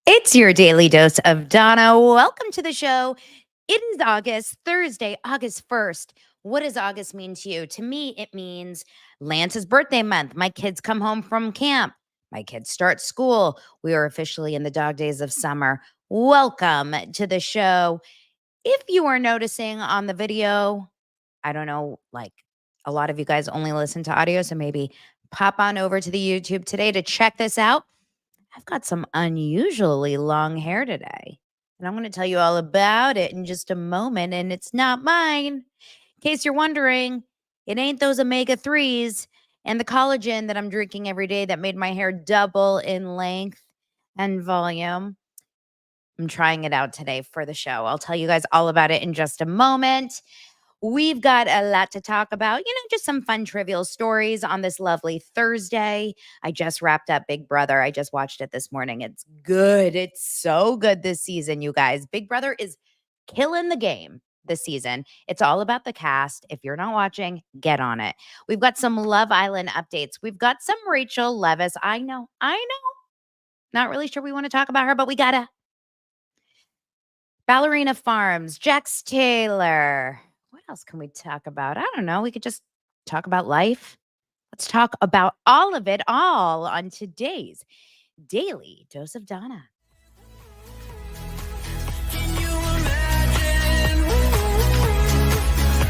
It's your daily dose of Donna. Welcome to the show. It is August, Thursday, August 1st. What does August mean to you? To me, it means Lance's birthday month. My kids come home from camp. My kids start school. We are officially in the dog days of summer. Welcome to the show. If you are noticing on the video, I don't know, like a lot of you guys only listen to audio, so maybe pop on over to the YouTube today to check this out. I've got some unusually long hair today, and I'm going to tell you all about it in just a moment, and it's not mine. In case you're wondering, it ain't those omega 3s and the collagen that I'm drinking every day that made my hair double in length and volume. I'm trying it out today for the show. I'll tell you guys all about it in just a moment. We've got a lot to talk about, just some fun trivial stories on this lovely Thursday. I just wrapped up Big Brother. I just watched it this morning. It's good. It's so good this season, you guys. Big Brother is killing the game this season. It's all about the cast. If you're not watching, get on it. We've got some Love Island updates. We've got some Rachel Leviss. I know. Not really sure we want to talk about her, but we gotta. Ballerina Farms, Jax Taylor. What else can we talk about? I don't know. We could just talk about life. Let's talk about all of it all on today's Daily Dose of Donna. Can you imagine?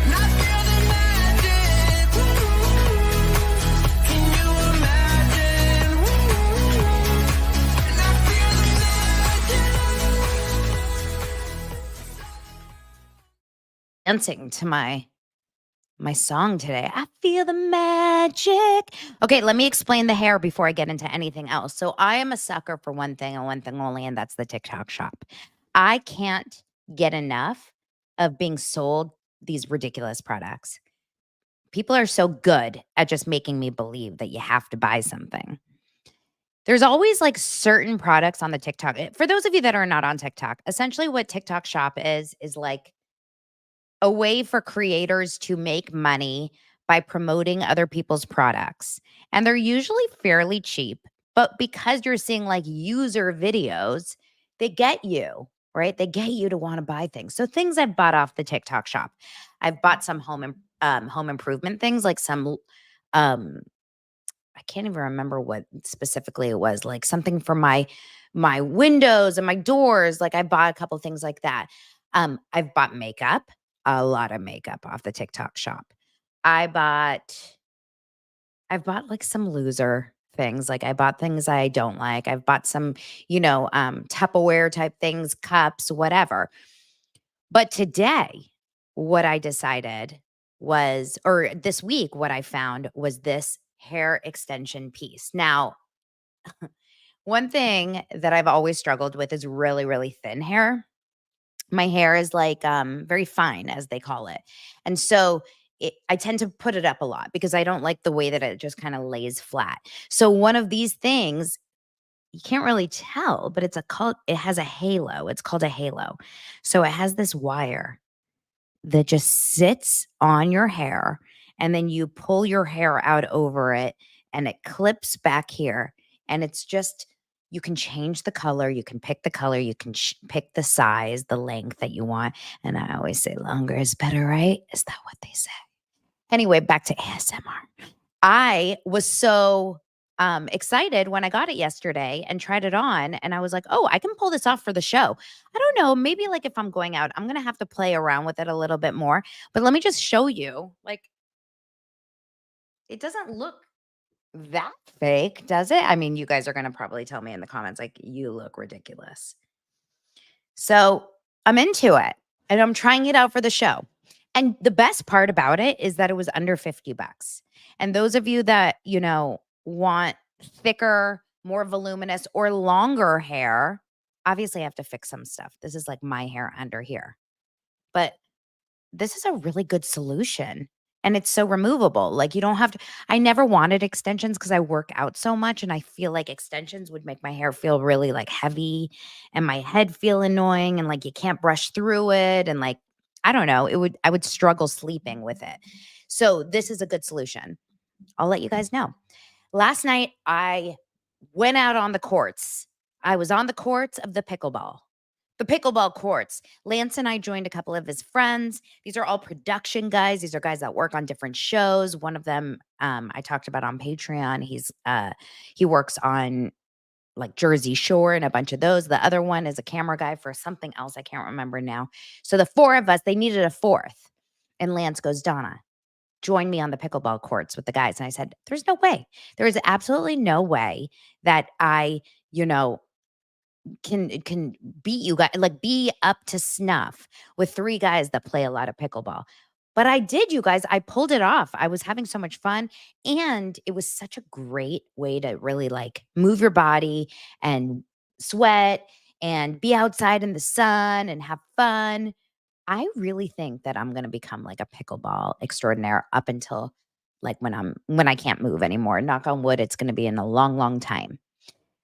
Not feel the magic. Can you imagine? Not feel the magic. Dancing to my song today. I feel the magic. Okay, let me explain the hair before I get into anything else. So I am a sucker for one thing and one thing only, and that's the TikTok shop. I can't get enough of being sold these ridiculous products. People are so good at just making me believe that you have to buy something. There's always like certain products on the TikTok. For those of you that are not on TikTok, essentially what TikTok shop is like a way for creators to make money by promoting other people's products. And they're usually fairly cheap, but because you're seeing like user videos, they get you, right? They get you to want to buy things. So things I've bought off the TikTok shop. I've bought some home improvement things like some I can't even remember what specifically it was, like something for my windows and my doors. Like I bought a couple things like that. I've bought makeup, a lot of makeup off the TikTok shop. I've bought like some loser things. Like I bought things I don't like. I've bought some, Tupperware type things, cups, whatever. But today, what I decided was, or this week, what I found was this hair extension piece. Now, one thing that I've always struggled with is really, really thin hair. My hair is like very fine, as they call it. And so I tend to put it up a lot because I don't like the way that it just kind of lays flat. So one of these things, you can't really tell, but it has a halo. It's called a halo. So it has this wire that just sits on your hair, and then you pull your hair out over it and it clips back here, and it's just, you can change the color, you can pick the color, you can pick the size, the length that you want. And I always say longer is better, right? Is that what they say? Anyway, back to ASMR. I was so excited when I got it yesterday and tried it on, and I was like, oh, I can pull this off for the show. I don't know, maybe like if I'm going out, I'm gonna have to play around with it a little bit more. But let me just show you, like, it doesn't look that fake, does it? I mean, you guys are gonna probably tell me in the comments, like, you look ridiculous. So I'm into it and I'm trying it out for the show. And the best part about it is that it was under $50. And those of you that, want thicker, more voluminous, or longer hair, obviously I have to fix some stuff. This is like my hair under here. But this is a really good solution. And it's so removable. Like you don't have to, I never wanted extensions because I work out so much and I feel like extensions would make my hair feel really like heavy and my head feel annoying and like you can't brush through it. And like, I don't know, I would struggle sleeping with it. So this is a good solution. I'll let you guys know. Last night I went out on the courts. I was on the courts of the pickleball. The pickleball courts. Lance and I joined a couple of his friends. These are all production guys. These are guys that work on different shows. One of them I talked about on Patreon. He works on like Jersey Shore and a bunch of those. The other one is a camera guy for something else. I can't remember now. So the four of us, they needed a fourth. And Lance goes, Donna, join me on the pickleball courts with the guys. And I said, there's no way. There is absolutely no way that I, you know, can beat you guys, like be up to snuff with three guys that play a lot of pickleball. But I did, you guys. I pulled it off. I was having so much fun. And it was such a great way to really like move your body and sweat and be outside in the sun and have fun. I really think that I'm going to become like a pickleball extraordinaire up until like when I can't move anymore. Knock on wood, it's going to be in a long, long time.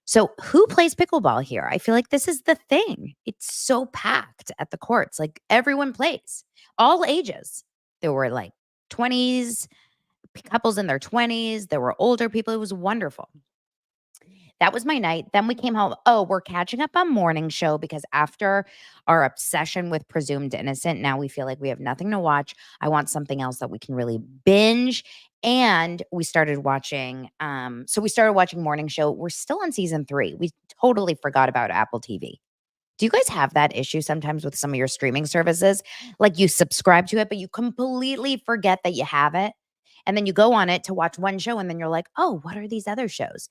So, who plays pickleball here? I feel like this is the thing. It's so packed at the courts. Like everyone plays, all ages. There were like 20s, couples in their 20s. There were older people. It was wonderful. That was my night. Then we came home. Oh, we're catching up on morning show because after our obsession with Presumed Innocent, now we feel like we have nothing to watch. I want something else that we can really binge. And we started watching, so we started watching morning show. We're still on season 3. We totally forgot about Apple TV. Do you guys have that issue sometimes with some of your streaming services? Like you subscribe to it, but you completely forget that you have it. And then you go on it to watch one show, and then you're like, oh, what are these other shows?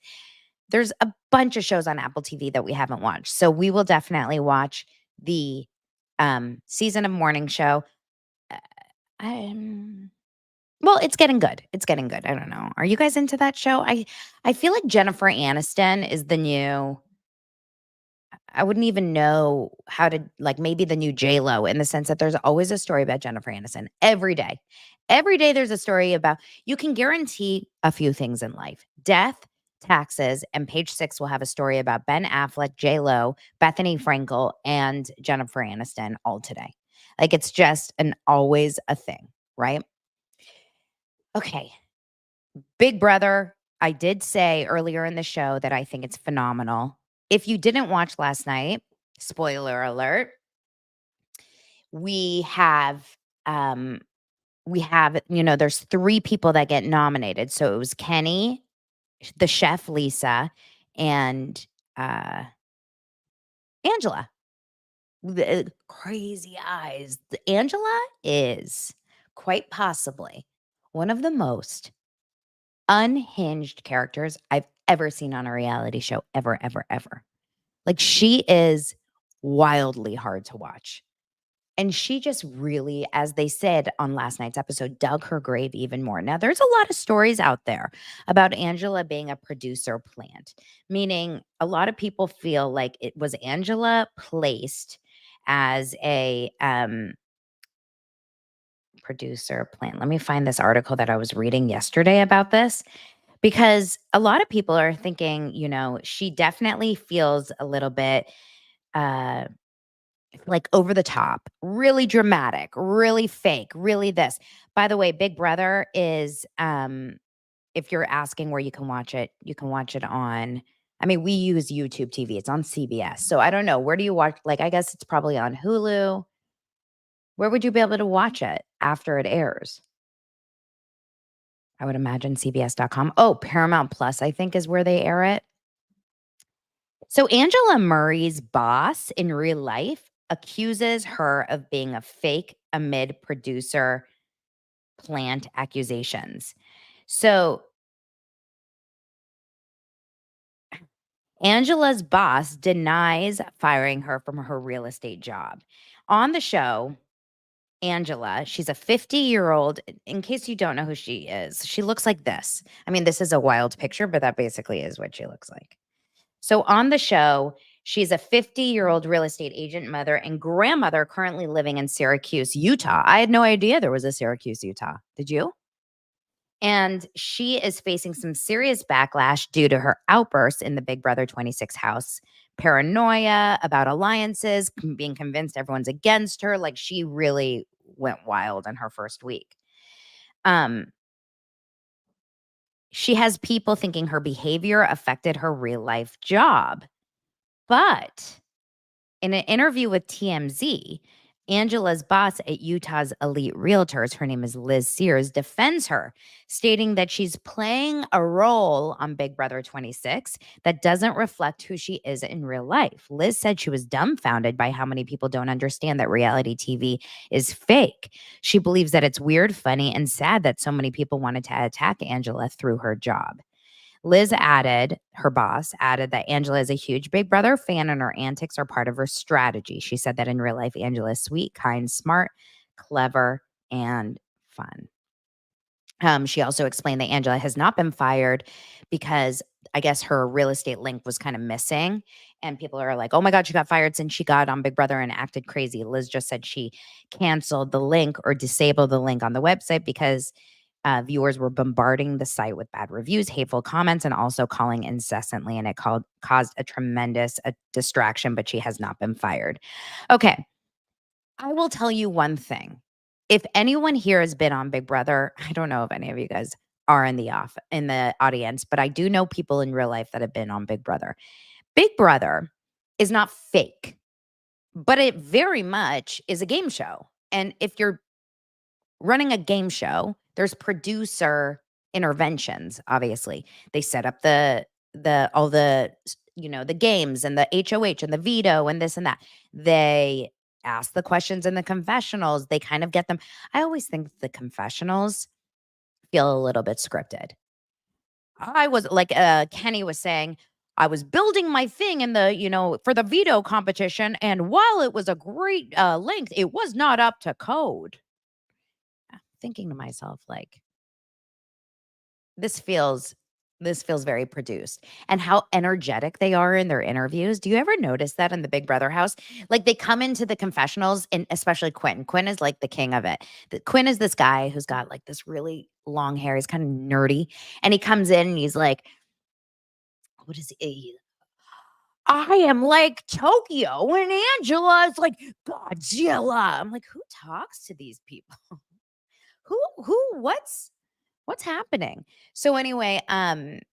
There's a bunch of shows on Apple TV that we haven't watched. So we will definitely watch the season of morning show. Uh, well, it's getting good. It's getting good. I don't know. Are you guys into that show? I feel like Jennifer Aniston is the new I wouldn't even know how to like maybe the new J Lo in the sense that there's always a story about Jennifer Aniston every day. Every day there's a story about you can guarantee a few things in life. Death, taxes, and page 6 will have a story about Ben Affleck, J Lo, Bethany Frankel, and Jennifer Aniston all today. Like it's just an always a thing, right? Okay. Big Brother, I did say earlier in the show that I think it's phenomenal. If you didn't watch last night, spoiler alert, we have um there's 3 people that get nominated. So it was Kenny, the chef Lisa, and uh Angela. The crazy eyes. Angela is quite possibly one of the most unhinged characters I've ever seen on a reality show ever, ever, ever. Like she is wildly hard to watch. And she just really, as they said on last night's episode, dug her grave even more. Now, there's a lot of stories out there about Angela being a producer plant, meaning a lot of people feel like it was Angela placed as a producer plant. Let me find this article that I was reading yesterday about this because a lot of people are thinking, she definitely feels a little bit uh like over the top, really dramatic, really fake, really this. By the way, Big Brother is if you're asking where you can watch it, you can watch it on I mean, we use YouTube TV. It's on CBS. So I don't know. Where do you watch? Like, I guess it's probably on Hulu. Where would you be able to watch it after it airs? I would imagine CBS.com. Oh, Paramount Plus, I think, is where they air it. So Angela Murray's boss in real life accuses her of being a fake amid producer plant accusations. So Angela's boss denies firing her from her real estate job. On the show, Angela, she's a 50-year-old. In case you don't know who she is, she looks like this. I mean, this is a wild picture, but that basically is what she looks like. So on the show, she's a 50-year-old real estate agent, mother, and grandmother currently living in Syracuse, Utah. I had no idea there was a Syracuse, Utah. Did you? And she is facing some serious backlash due to her outbursts in the Big Brother 26 house. Paranoia about alliances, being convinced everyone's against her. Like she really went wild in her first week. She has people thinking her behavior affected her real life job. But in an interview with TMZ, Angela's boss at Utah's elite realtors, her name is Liz Sears, defends her, stating that she's playing a role on Big Brother 26 that doesn't reflect who she is in real life. Liz said she was dumbfounded by how many people don't understand that reality TV is fake. She believes that it's weird, funny, and sad that so many people wanted to attack Angela through her job. Liz added, her boss added that Angela is a huge Big Brother fan and her antics are part of her strategy. She said that in real life, Angela is sweet, kind, smart, clever, and fun. She also explained that Angela has not been fired because I guess her real estate link was kind of missing. And people are like, oh my God, she got fired since she got on Big Brother and acted crazy. Liz just said she canceled the link or disabled the link on the website because viewers were bombarding the site with bad reviews, hateful comments, and also calling incessantly. And it caused a tremendous distraction, but she has not been fired. Okay. I will tell you one thing. If anyone here has been on Big Brother, I don't know if any of you guys are in the audience, but I do know people in real life that have been on Big Brother. Big Brother is not fake, but it very much is a game show. And if you're running a game show, there's producer interventions, obviously. They set up all the the games and the HOH and the veto and this and that. They ask the questions in the confessionals. They kind of get them. I always think the confessionals feel a little bit scripted. I was like Kenny was saying, I was building my thing in the, for the veto competition. And while it was a great length, it was not up to code. Thinking to myself, like, this feels this feels very produced. And how energetic they are in their interviews. Do you ever notice that in the Big Brother house? Like they come into the confessionals, and especially Quinn. Quinn is like the king of it. Quinn is this guy who's got like this really long hair. He's kind of nerdy. And he comes in and he's like, what is he? I am like Tokyo and Angela is like Godzilla. I'm like, who talks to these people? Who what's happening? So anyway,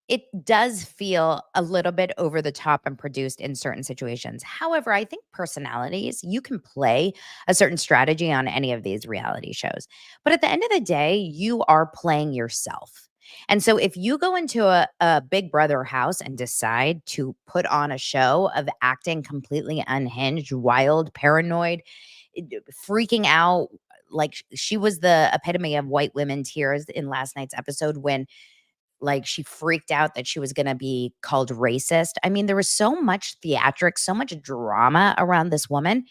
it does feel a little bit over the top and produced in certain situations. However, I think personalities, you can play a certain strategy on any of these reality shows. But at the end of the day, you are playing yourself. And so if you go into a Big Brother house and decide to put on a show of acting completely unhinged, wild, paranoid, freaking out, like she was the epitome of white women tears in last night's episode when like she freaked out that she was going to be called racist. I mean, there was so much theatrics, so much drama around this woman.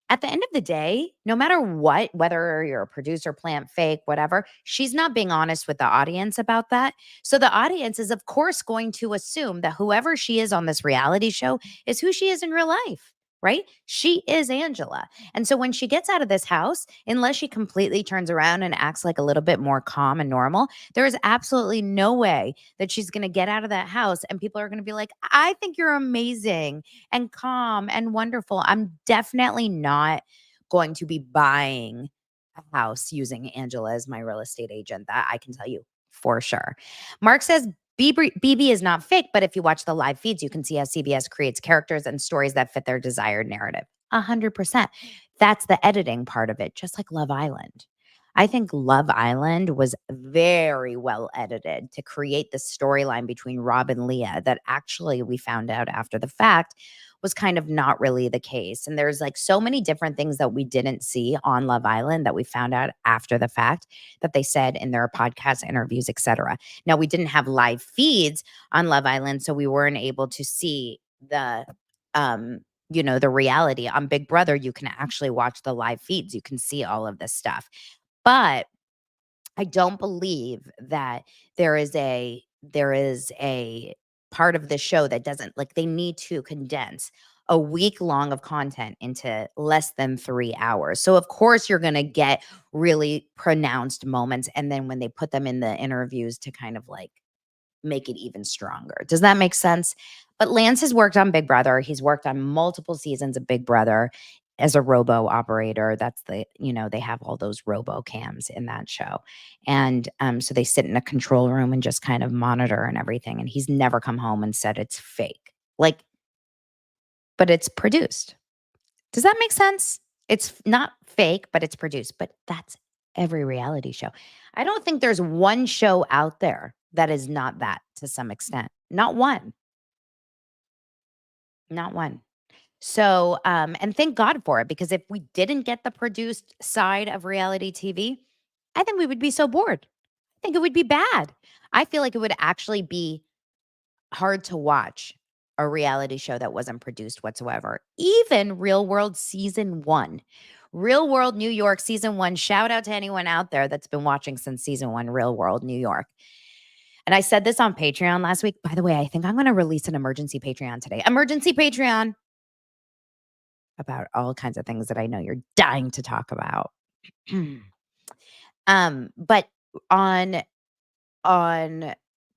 At the end of the day, no matter what, whether you're a producer, plant fake, whatever, she's not being honest with the audience about that. So the audience is, of course, going to assume that whoever she is on this reality show is who she is in real life, right? She is Angela. And so when she gets out of this house, unless she completely turns around and acts like a little bit more calm and normal, there is absolutely no way that she's going to get out of that house and people are going to be like, I think you're amazing and calm and wonderful. I'm definitely not going to be buying a house using Angela as my real estate agent. That I can tell you for sure. Mark says BB is not fake, but if you watch the live feeds, you can see how CBS creates characters and stories that fit their desired narrative. 100%. That's the editing part of it, just like Love Island. I think Love Island was very well edited to create the storyline between Rob and Leah that actually we found out after the fact was kind of not really the case. And there's like so many different things that we didn't see on Love Island that we found out after the fact that they said in their podcast interviews, etc. Now we didn't have live feeds on Love Island, so we weren't able to see um the reality. On Big Brother, you can actually watch the live feeds. You can see all of this stuff. But I don't believe that there is a part of the show that doesn't, like, they need to condense a week long of content into less than 3 hours. So of course you're going to get really pronounced moments, and then when they put them in the interviews to kind of like make it even stronger. Does that make sense? But Lance has worked on Big Brother. He's worked on multiple seasons of Big Brother as a robo operator. That's they have all those robo cams in that show. And so they sit in a control room and just kind of monitor and everything. And he's never come home and said it's fake. Like, but it's produced. Does that make sense? It's not fake, but it's produced. But that's every reality show. I don't think there's one show out there that is not that to some extent. Not one. Not one. So, and thank God for it, because if we didn't get the produced side of reality TV, I think we would be so bored. I think it would be bad. I feel like it would actually be hard to watch a reality show that wasn't produced whatsoever. Even Real World season 1. Real World New York season 1. Shout out to anyone out there that's been watching since season 1 Real World New York. And I said this on Patreon last week. By the way, I think I'm going to release an emergency Patreon today. Emergency Patreon about all kinds of things that I know you're dying to talk about. But on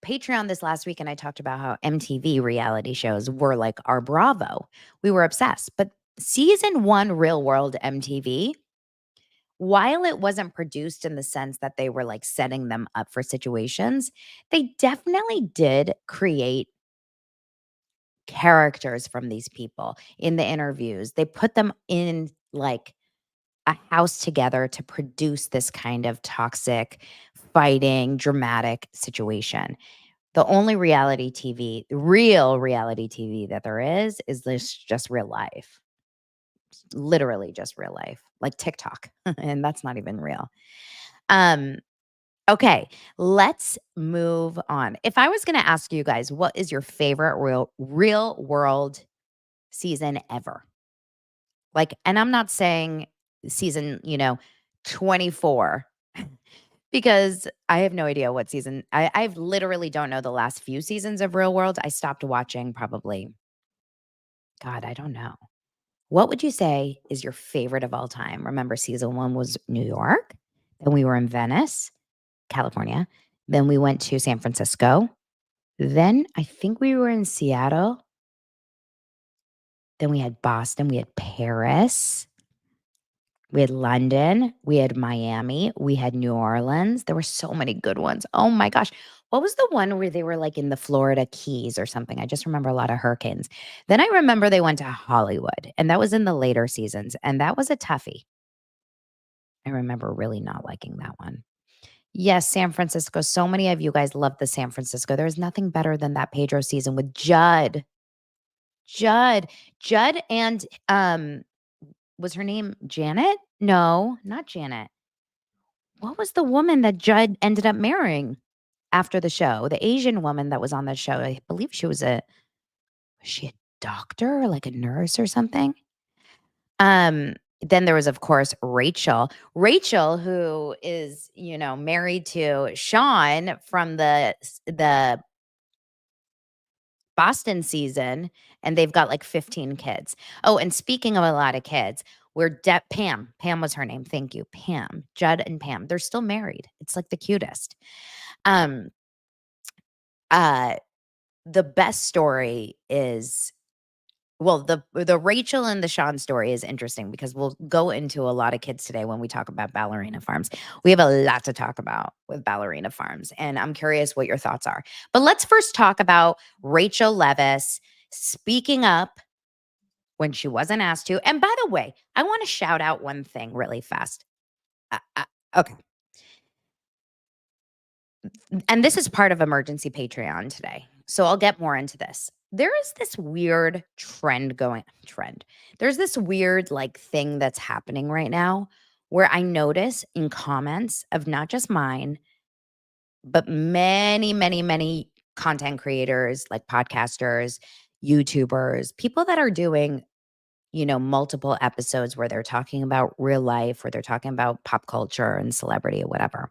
Patreon this last week, and I talked about how MTV reality shows were like our Bravo. We were obsessed. But season 1 Real World MTV, while it wasn't produced in the sense that they were like setting them up for situations, they definitely did create characters from these people in the interviews. They put them in like a house together to produce this kind of toxic, fighting, dramatic situation. The only reality TV, real reality TV that there is this just real life. Literally just real life, like TikTok. And that's not even real. Okay, let's move on. If I was going to ask you guys, what is your favorite real world season ever? Like, and I'm not saying season, 24, because I have no idea what season. I've literally don't know the last few seasons of Real World. I stopped watching probably, God, I don't know. What would you say is your favorite of all time? Remember, season 1 was New York. Then we were in Venice, California. Then we went to San Francisco. Then I think we were in Seattle. Then we had Boston. We had Paris. We had London, we had Miami, we had New Orleans. There were so many good ones. Oh my gosh. What was the one where they were like in the Florida Keys or something? I just remember a lot of hurricanes. Then I remember they went to Hollywood, and that was in the later seasons, and that was a toughie. I remember really not liking that one. Yes, San Francisco. So many of you guys love the San Francisco. There's nothing better than that Pedro season with Judd. Judd and was her name Janet? No, not Janet. What was the woman that Judd ended up marrying after the show? The Asian woman that was on the show. I believe was she a doctor, like a nurse or something? Then there was, of course, Rachel. Rachel, who is, married to Sean from the Boston season, and they've got like 15 kids. Oh, and speaking of a lot of kids, Pam. Pam was her name. Thank you. Pam. Judd and Pam. They're still married. It's like the cutest. Um uh the best story is, well, the Rachel and the Sean story is interesting because we'll go into a lot of kids today when we talk about Ballerina Farms. We have a lot to talk about with Ballerina Farms, and I'm curious what your thoughts are. But let's first talk about Rachel Leviss speaking up when she wasn't asked to. And by the way, I want to shout out one thing really fast. Okay. And this is part of emergency Patreon today. So I'll get more into this. There is this weird trend. There's this weird like thing that's happening right now where I notice in comments of not just mine, but many, many, many content creators, like podcasters, YouTubers, people that are doing, multiple episodes where they're talking about real life, where they're talking about pop culture and celebrity or whatever.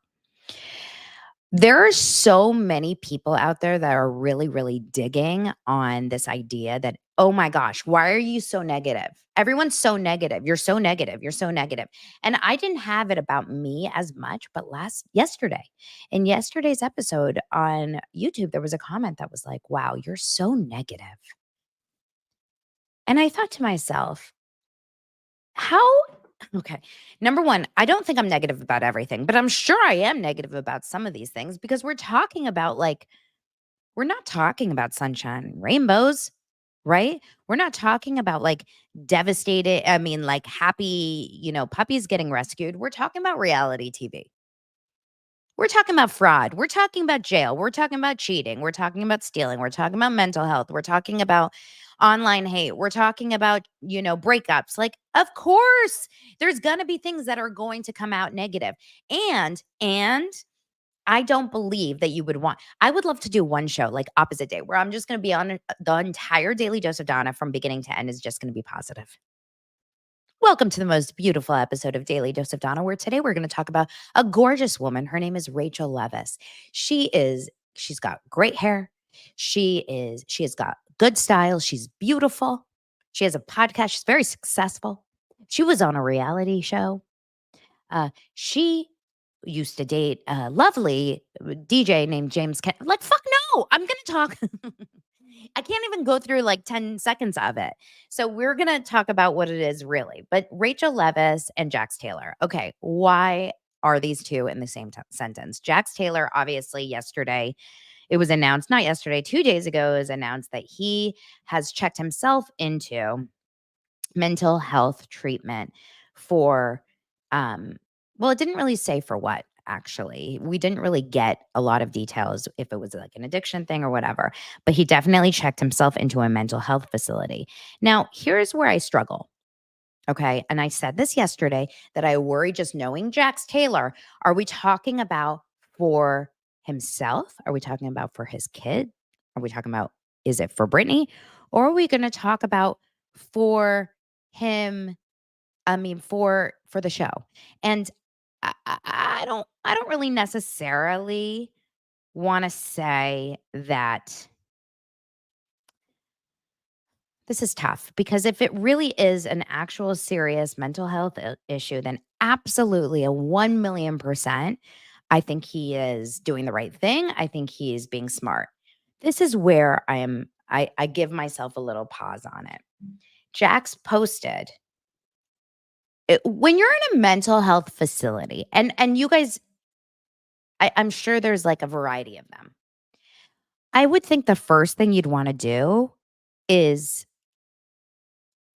There are so many people out there that are really, really digging on this idea that, oh my gosh, why are you so negative? Everyone's so negative. You're so negative. You're so negative. And I didn't have it about me as much, but yesterday, in yesterday's episode on YouTube, there was a comment that was like, wow, you're so negative. And I thought to myself, okay. Number one, I don't think I'm negative about everything, but I'm sure I am negative about some of these things because we're not talking about sunshine and rainbows. right? We're not talking about like devastated, I mean, like happy, puppies getting rescued. We're talking about reality TV. We're talking about fraud. We're talking about jail. We're talking about cheating. We're talking about stealing. We're talking about mental health. We're talking about online hate. We're talking about, breakups. Like, of course, there's going to be things that are going to come out negative. And I don't believe that you would want, I would love to do one show like opposite day where I'm just going to be on the entire Daily Dose of Donna from beginning to end is just going to be positive. Welcome to the most beautiful episode of Daily Dose of Donna, where today we're going to talk about a gorgeous woman. Her name is Rachel Leviss. She's got great hair. She has got good style. She's beautiful. She has a podcast. She's very successful. She was on a reality show. She used to date a lovely DJ named James like, fuck no, I'm going to talk. I can't even go through like 10 seconds of it. So we're going to talk about what it is really. But Rachel Leviss and Jax Taylor. Okay, why are these two in the same sentence? Jax Taylor, obviously, yesterday, it was announced, not yesterday, 2 days ago, it was announced that he has checked himself into mental health treatment for well, it didn't really say for what, actually. We didn't really get a lot of details if it was like an addiction thing or whatever, but he definitely checked himself into a mental health facility. Now, here's where I struggle. Okay. And I said this yesterday that I worry, just knowing Jax Taylor. Are we talking about for himself? Are we talking about for his kid? Are we talking about, is it for Brittany? Or are we going to talk about for him? I mean, for the show. And I don't really necessarily want to say that this is tough, because if it really is an actual serious mental health issue, then absolutely a 1,000,000%, I think he is doing the right thing. I think he is being smart. This is where I give myself a little pause on it. Jax posted, when you're in a mental health facility, and you guys, I'm sure there's like a variety of them. I would think the first thing you'd want to do is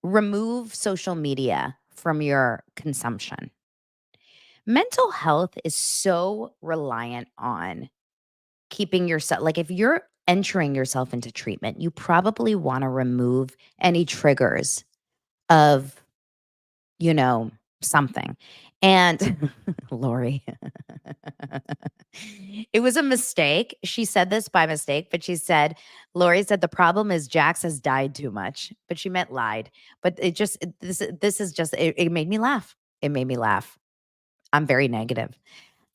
remove social media from your consumption. Mental health is so reliant on keeping yourself, like if you're entering yourself into treatment, you probably want to remove any triggers of, you know, something. And Lori, it was a mistake. She said this by mistake, but she said, Lori said the problem is Jax has died too much, but she meant lied. But this is just, it made me laugh. It made me laugh. I'm very negative.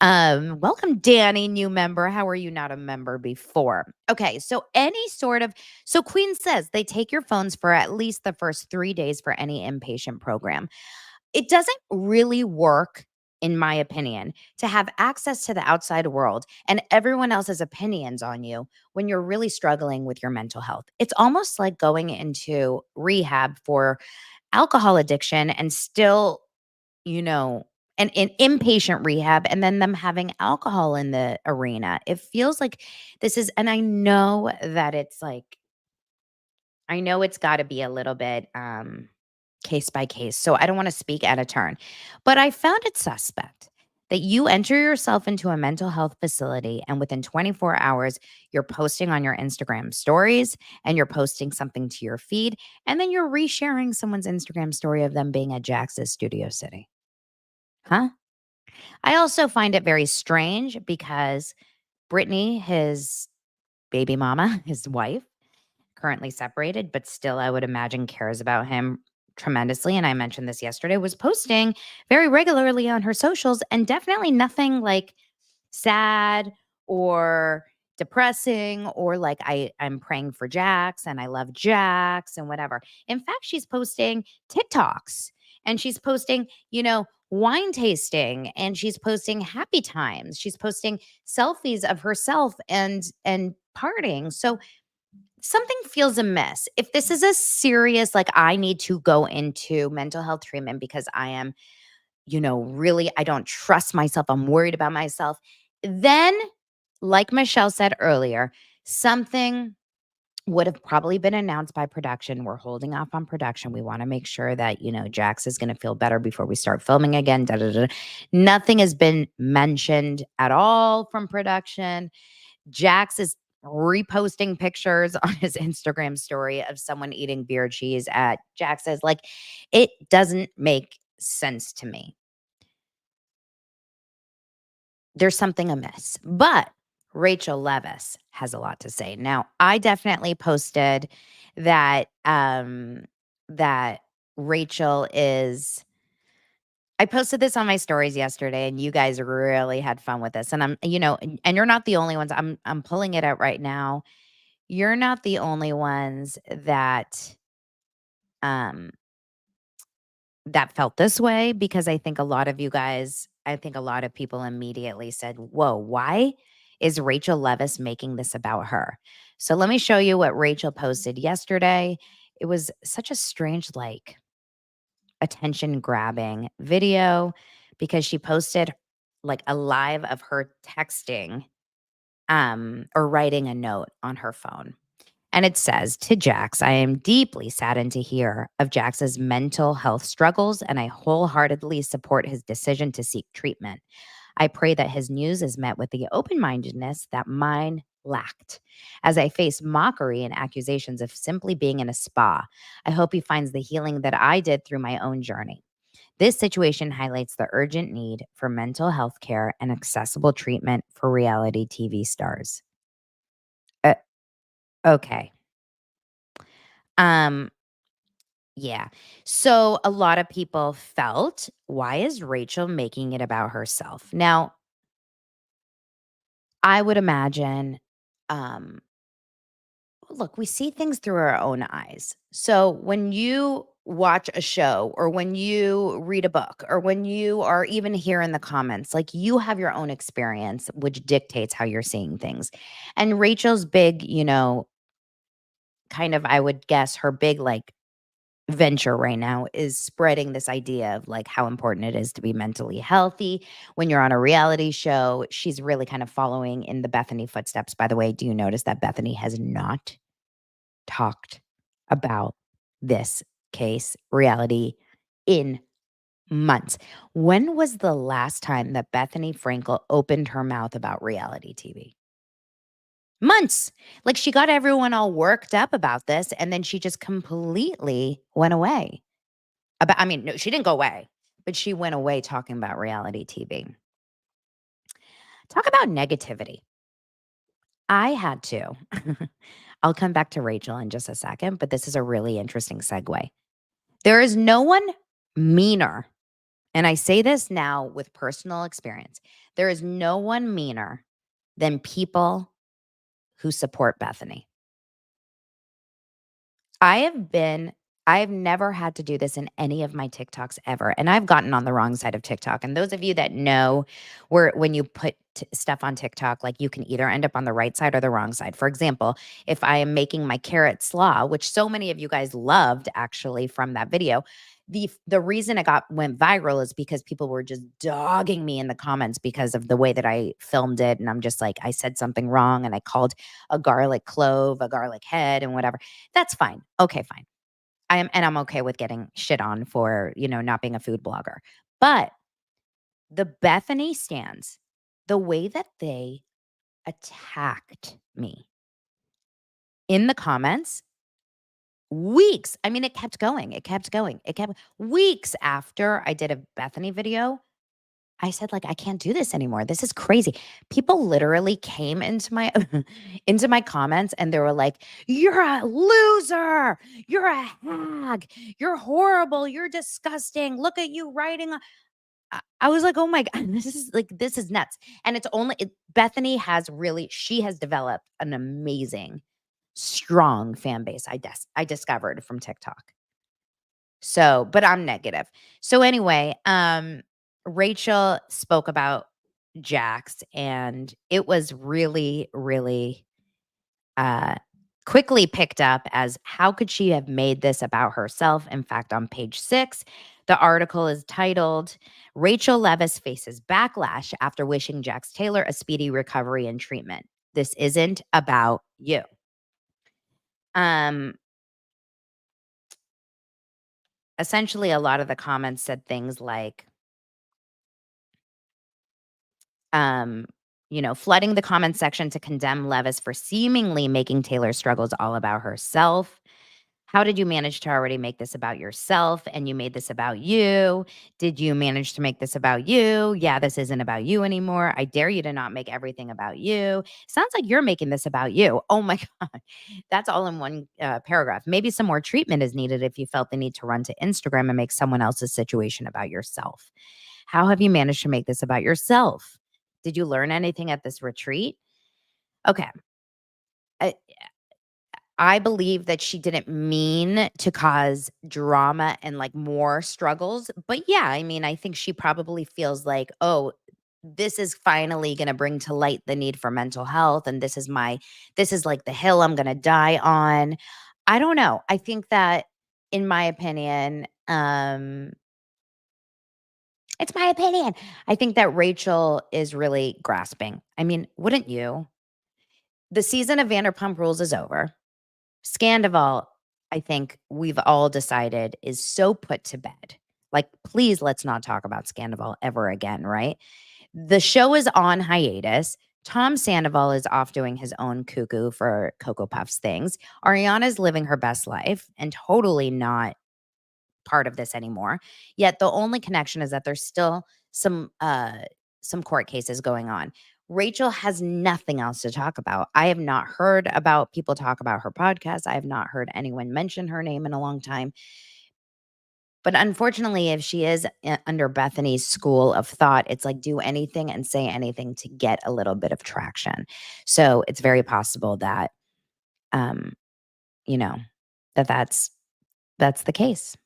Welcome, Danny, new member. How are you not a member before? Okay, so so Queen says they take your phones for at least the first 3 days for any inpatient program. It doesn't really work, in my opinion, to have access to the outside world and everyone else's opinions on you when you're really struggling with your mental health. It's almost like going into rehab for alcohol addiction and still, you know, an inpatient rehab, and then them having alcohol in the arena. It feels like this is, and I know that it's like, I know it's got to be a little bit case by case. So I don't want to speak out of turn, but I found it suspect that you enter yourself into a mental health facility and within 24 hours, you're posting on your Instagram stories and you're posting something to your feed. And then you're resharing someone's Instagram story of them being at Jax's Studio City. Huh? I also find it very strange because Brittany, his baby mama, his wife, currently separated, but still, I would imagine cares about him tremendously. And I mentioned this yesterday, was posting very regularly on her socials, and definitely nothing like sad or depressing or like I'm praying for Jax and I love Jax and whatever. In fact, she's posting TikToks and she's posting, wine tasting, and she's posting happy times. She's posting selfies of herself and partying. So something feels amiss. If this is a serious, like I need to go into mental health treatment because I am, really, I don't trust myself. I'm worried about myself. Then, like Michelle said earlier, something would have probably been announced by production. We're holding off on production. We want to make sure that, Jax is going to feel better before we start filming again. Da, da, da. Nothing has been mentioned at all from production. Jax is reposting pictures on his Instagram story of someone eating beer cheese at Jax's. Like, it doesn't make sense to me. There's something amiss. But Rachel Leviss has a lot to say. Now, I definitely posted that Rachel is I posted this on my stories yesterday and you guys really had fun with this. And and you're not the only ones. I'm pulling it out right now. You're not the only ones um that felt this way, because I think a lot of people immediately said, "Whoa, why is Rachel Leviss making this about her?" So let me show you what Rachel posted yesterday. It was such a strange, like, attention grabbing video, because she posted like a live of her texting or writing a note on her phone. And it says, "To Jax, I am deeply saddened to hear of Jax's mental health struggles, and I wholeheartedly support his decision to seek treatment. I pray that his news is met with the open mindedness that mine lacked. As I face mockery and accusations of simply being in a spa, I hope he finds the healing that I did through my own journey. This situation highlights the urgent need for mental health care and accessible treatment for reality TV stars." Uh, okay. Um, Yeah. So a lot of people felt, why is Rachel making it about herself? Now, I would imagine, um, look, we see things through our own eyes. So when you watch a show or when you read a book or when you are even here in the comments, like, you have your own experience, which dictates how you're seeing things. And Rachel's big, kind of, I would guess her big, like, venture right now is spreading this idea of, like, how important it is to be mentally healthy when you're on a reality show. She's really kind of following in the Bethany footsteps. By the way, do you notice that Bethany has not talked about this case reality in months? When was the last time that Bethany Frankel opened her mouth about reality TV? Months. Like, she got everyone all worked up about this, and then she just completely went away. No, she didn't go away, but she went away talking about reality TV. Talk about negativity. I had to. I'll come back to Rachel in just a second, but this is a really interesting segue. There is no one meaner, and I say this now with personal experience. There is no one meaner than people who support Bethany. I have been I've never had to do this in any of my TikToks ever, and I've gotten on the wrong side of TikTok. And those of you that know, where when you put stuff on TikTok, like, you can either end up on the right side or the wrong side. For example, if I am making my carrot slaw, which so many of you guys loved actually from that video, the reason it went viral is because people were just dogging me in the comments because of the way that I filmed it, and I'm just like, I said something wrong, and I called a garlic clove a garlic head and whatever. That's fine. Okay, fine. I'm okay with getting shit on for, not being a food blogger. But the Bethany stands, the way that they attacked me in the comments, weeks. I mean, it kept going. It kept going. It kept weeks after I did a Bethany video. I said, like, "I can't do this anymore. This is crazy." People literally came into my into my comments and they were like, "You're a loser. You're a hag. You're horrible. You're disgusting. Look at you writing." I was like, "Oh my god, this is nuts." And Bethany she has developed an amazing, strong fan base. I discovered from TikTok. So, but I'm negative. So anyway, Rachel spoke about Jax, and it was really, really uh quickly picked up as, how could she have made this about herself? In fact, on page 6, the article is titled, "Rachel Leviss faces backlash after wishing Jax Taylor a speedy recovery and treatment. This isn't about you." Essentially, a lot of the comments said things like, flooding the comment section to condemn Leviss for seemingly making Taylor's struggles all about herself. How did you manage to already make this about yourself and you made this about you? Did you manage to make this about you? Yeah, this isn't about you anymore. I dare you to not make everything about you. Sounds like you're making this about you. Oh my God. That's all in one paragraph. Maybe some more treatment is needed if you felt the need to run to Instagram and make someone else's situation about yourself. How have you managed to make this about yourself? Did you learn anything at this retreat? Okay. I, I believe that she didn't mean to cause drama and like more struggles. But yeah, I mean, I think she probably feels like, oh, this is finally going to bring to light the need for mental health. And this is like the hill I'm going to die on. I don't know. I think that, in my opinion, it's my opinion. I think that Rachel is really grasping. I mean, wouldn't you? The season of Vanderpump Rules is over. Scandival, I think we've all decided, is so put to bed. Like, please, let's not talk about Scandival ever again, right? The show is on hiatus. Tom Sandoval is off doing his own cuckoo for Cocoa Puffs things. Ariana's living her best life and totally not part of this anymore. Yet the only connection is that there's still some court cases going on. Rachel has nothing else to talk about. I have not heard about people talk about her podcast. I have not heard anyone mention her name in a long time. But unfortunately, if she is under Bethany's school of thought, it's like do anything and say anything to get a little bit of traction. So it's very possible that, um, you know, that's the case.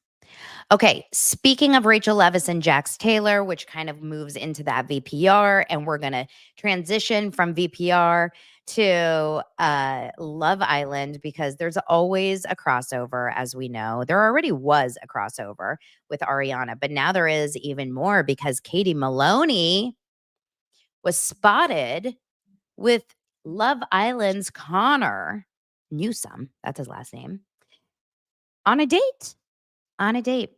Okay, speaking of Rachel Leviss and Jax Taylor, which kind of moves into that VPR, and we're going to transition from VPR to Love Island because there's always a crossover, as we know. There already was a crossover with Ariana, but now there is even more because Katie Maloney was spotted with Love Island's Connor Newsome, that's his last name, on a date. On a date.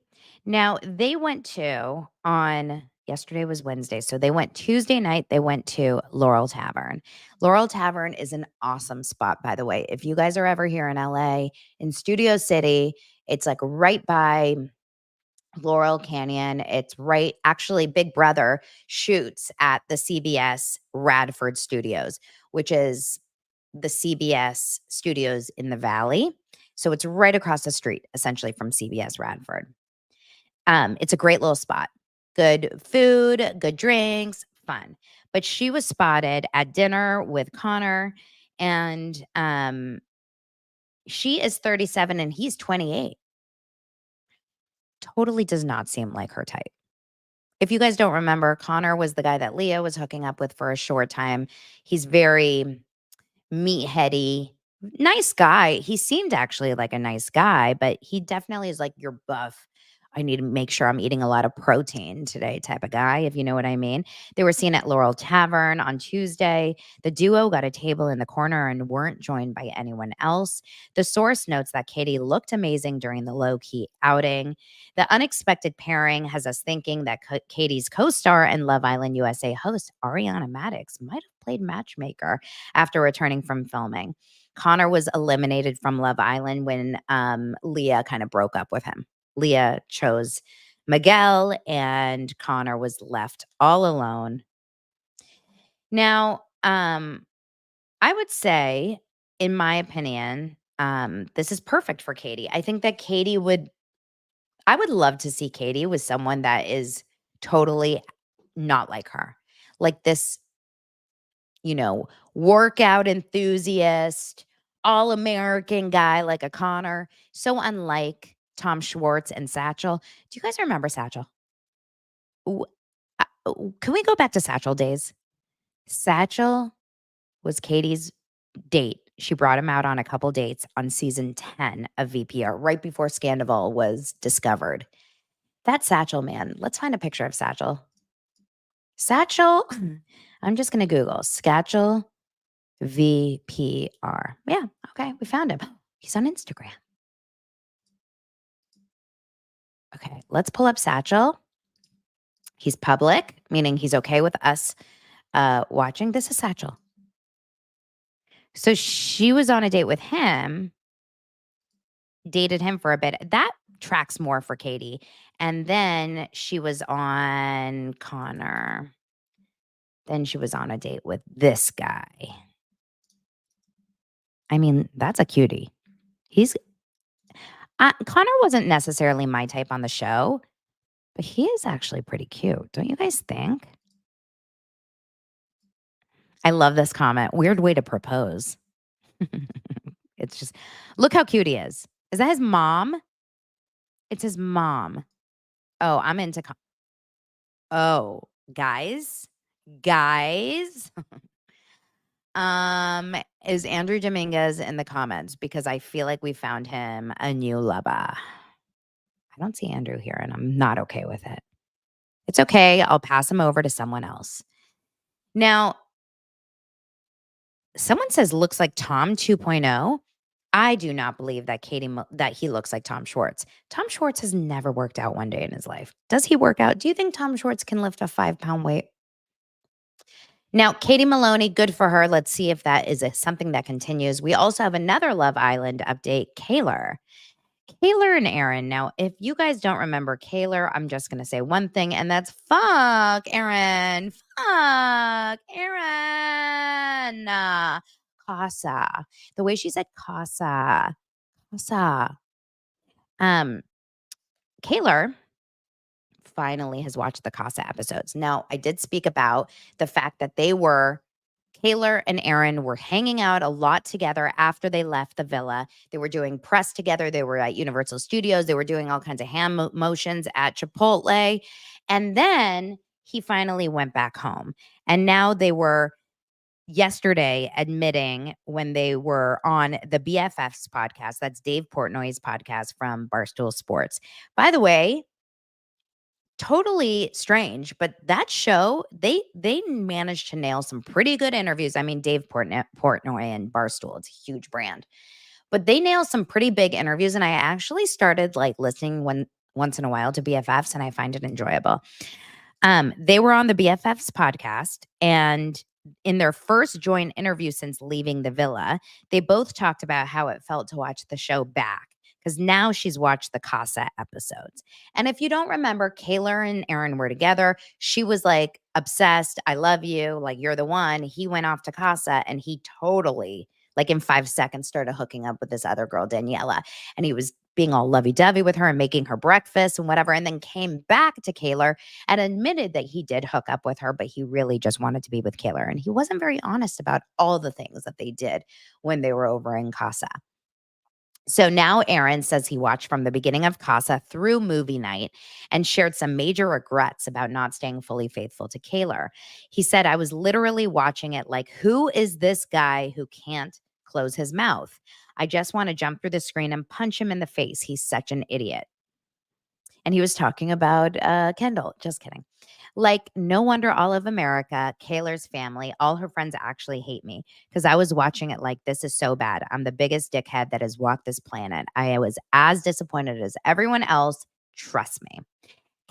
Now, they went to on yesterday was Wednesday. So they went Tuesday night, they went to Laurel Tavern. Laurel Tavern is an awesome spot, by the way. If you guys are ever here in LA, in Studio City, it's like right by Laurel Canyon. It's right, actually, Big Brother shoots at the CBS Radford Studios, which is the CBS studios in the Valley. So it's right across the street, essentially, from CBS Radford. It's a great little spot. Good food, good drinks, fun. But she was spotted at dinner with Connor, and she is 37 and he's 28. Totally does not seem like her type. If you guys don't remember, Connor was the guy that Leah was hooking up with for a short time. He's very meatheady, nice guy. He seemed actually like a nice guy, but he definitely is like your buff. I need to make sure I'm eating a lot of protein today type of guy, if you know what I mean. They were seen at Laurel Tavern on Tuesday. The duo got a table in the corner and weren't joined by anyone else. The source notes that Katie looked amazing during the low key outing. The unexpected pairing has us thinking that Katie's co star and Love Island USA host Ariana Madix might have played matchmaker after returning from filming. Connor was eliminated from Love Island when Leah kind of broke up with him. Leah chose Miguel and Connor was left all alone. Now, I would say, in my opinion, this is perfect for Katie. I think that I would love to see Katie with someone that is totally not like her. Like this, workout enthusiast, all American guy like a Connor. So unlike Tom Schwartz and Satchel. Do you guys remember Satchel? Ooh, can we go back to Satchel days? Satchel was Katie's date. She brought him out on a couple dates on season 10 of VPR, right before Scandival was discovered. That Satchel man. Let's find a picture of Satchel. Satchel, I'm just going to Google Satchel VPR. Yeah, okay, we found him. He's on Instagram. Okay, let's pull up Satchel. He's public, meaning he's okay with us watching. This is Satchel. So she was on a date with him, dated him for a bit. That tracks more for Katie. And then she was on Connor. Then she was on a date with this guy. I mean, that's a cutie. Connor wasn't necessarily my type on the show, but he is actually pretty cute. Don't you guys think? I love this comment. Weird way to propose. It's just, look how cute he is. Is that his mom? It's his mom. Oh, I'm into. Oh, guys. Is Andrew Dominguez in the comments? Because I feel like we found him a new lover. I don't see Andrew here, and I'm not okay with it. It's okay. I'll pass him over to someone else. Now, someone says looks like Tom 2.0. I do not believe that that he looks like Tom Schwartz. Tom Schwartz has never worked out one day in his life. Does he work out? Do you think Tom Schwartz can lift a 5-pound weight? Now, Katie Maloney, good for her. Let's see if that is something that continues. We also have another Love Island update, Kaylor. Kaylor and Aaron. Now, if you guys don't remember Kaylor, I'm just going to say one thing, and that's fuck Aaron. Fuck Aaron. Casa. The way she said casa. Casa. Kaylor finally has watched the Casa episodes. Now, I did speak about the fact that Kaylor and Aaron were hanging out a lot together after they left the villa. They were doing press together. They were at Universal Studios. They were doing all kinds of hand motions at Chipotle. And then he finally went back home. And now they were yesterday admitting when they were on the BFFs podcast, that's Dave Portnoy's podcast from Barstool Sports. By the way, totally strange, but that show, they managed to nail some pretty good interviews. I mean, Dave Portnoy and Barstool, it's a huge brand. But they nail some pretty big interviews, and I actually started like listening once in a while to BFFs, and I find it enjoyable. They were on the BFFs podcast, and in their first joint interview since leaving the villa, they both talked about how it felt to watch the show back, because now she's watched the Casa episodes. And if you don't remember, Kaylor and Aaron were together. She was like obsessed. I love you. Like, you're the one. He went off to Casa, and he totally, like in 5 seconds, started hooking up with this other girl, Daniela. And he was being all lovey-dovey with her and making her breakfast and whatever, and then came back to Kaylor and admitted that he did hook up with her, but he really just wanted to be with Kaylor. And he wasn't very honest about all the things that they did when they were over in Casa. So now Aaron says he watched from the beginning of Casa through movie night and shared some major regrets about not staying fully faithful to Kaylor. He said, I was literally watching it like, who is this guy who can't close his mouth? I just want to jump through the screen and punch him in the face. He's such an idiot. And he was talking about Kendall. Just kidding. Like, no wonder all of America, Kaylor's family, all her friends actually hate me, because I was watching it like, this is so bad. I'm the biggest dickhead that has walked this planet. I was as disappointed as everyone else. Trust me.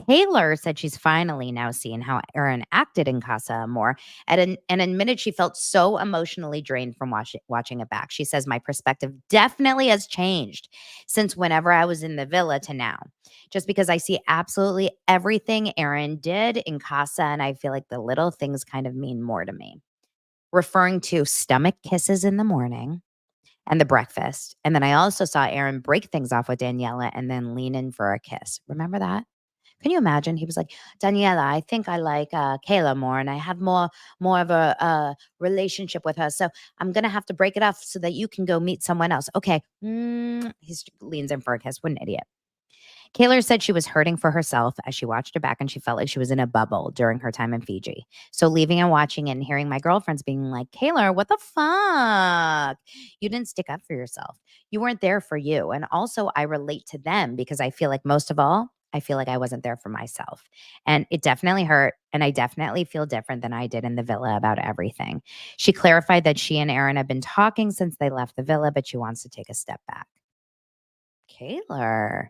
Kaylor said she's finally now seeing how Aaron acted in Casa more, and admitted she felt so emotionally drained from watching it back. She says, my perspective definitely has changed since whenever I was in the villa to now, just because I see absolutely everything Aaron did in Casa, and I feel like the little things kind of mean more to me. Referring to stomach kisses in the morning and the breakfast. And then I also saw Aaron break things off with Daniela and then lean in for a kiss. Remember that? Can you imagine? He was like, Daniela, I think I like Kayla more, and I have more of a relationship with her. So I'm going to have to break it off so that you can go meet someone else. Okay. He leans in for a kiss. What an idiot. Kaylor said she was hurting for herself as she watched it back, and she felt like she was in a bubble during her time in Fiji. So leaving and watching it and hearing my girlfriends being like, Kaylor, what the fuck? You didn't stick up for yourself. You weren't there for you. And also, I relate to them because I feel like most of all, I feel like I wasn't there for myself. And it definitely hurt. And I definitely feel different than I did in the villa about everything. She clarified that she and Aaron have been talking since they left the villa, but she wants to take a step back. Kaylor.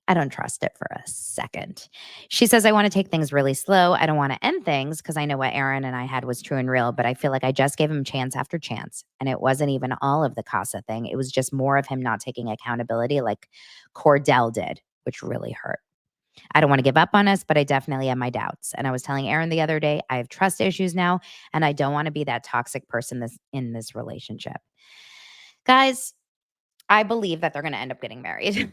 I don't trust it for a second. She says, I want to take things really slow. I don't want to end things because I know what Aaron and I had was true and real, but I feel like I just gave him chance after chance. And it wasn't even all of the Casa thing. It was just more of him not taking accountability like Cordell did, which really hurt. I don't want to give up on us, but I definitely have my doubts. And I was telling Aaron the other day, I have trust issues now, and I don't want to be that toxic person in this relationship. Guys, I believe that they're going to end up getting married.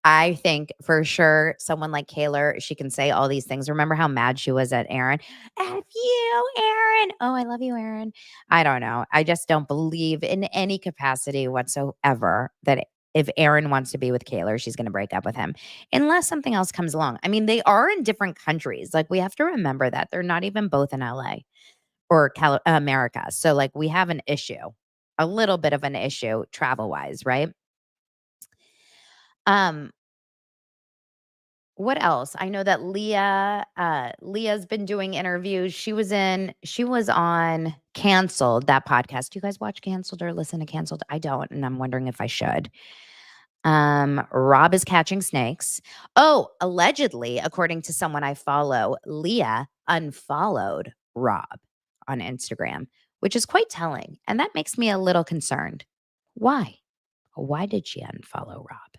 I think for sure someone like Kaylor, she can say all these things. Remember how mad she was at Aaron? F you, Aaron. Oh, I love you, Aaron. I don't know. I just don't believe in any capacity whatsoever that if Aaron wants to be with Kaylor, she's going to break up with him unless something else comes along. I mean, they are in different countries. Like, we have to remember that they're not even both in LA or America. So, like, we have an issue, a little bit of an issue travel wise, right? Um, What else? I know that Leah's been doing interviews. She was on Canceled, that podcast. Do you guys watch Canceled or listen to Canceled? I don't, and I'm wondering if I should. Rob is catching snakes. Oh, allegedly, according to someone I follow, Leah unfollowed Rob on Instagram, which is quite telling. And that makes me a little concerned. Why? Why did she unfollow Rob?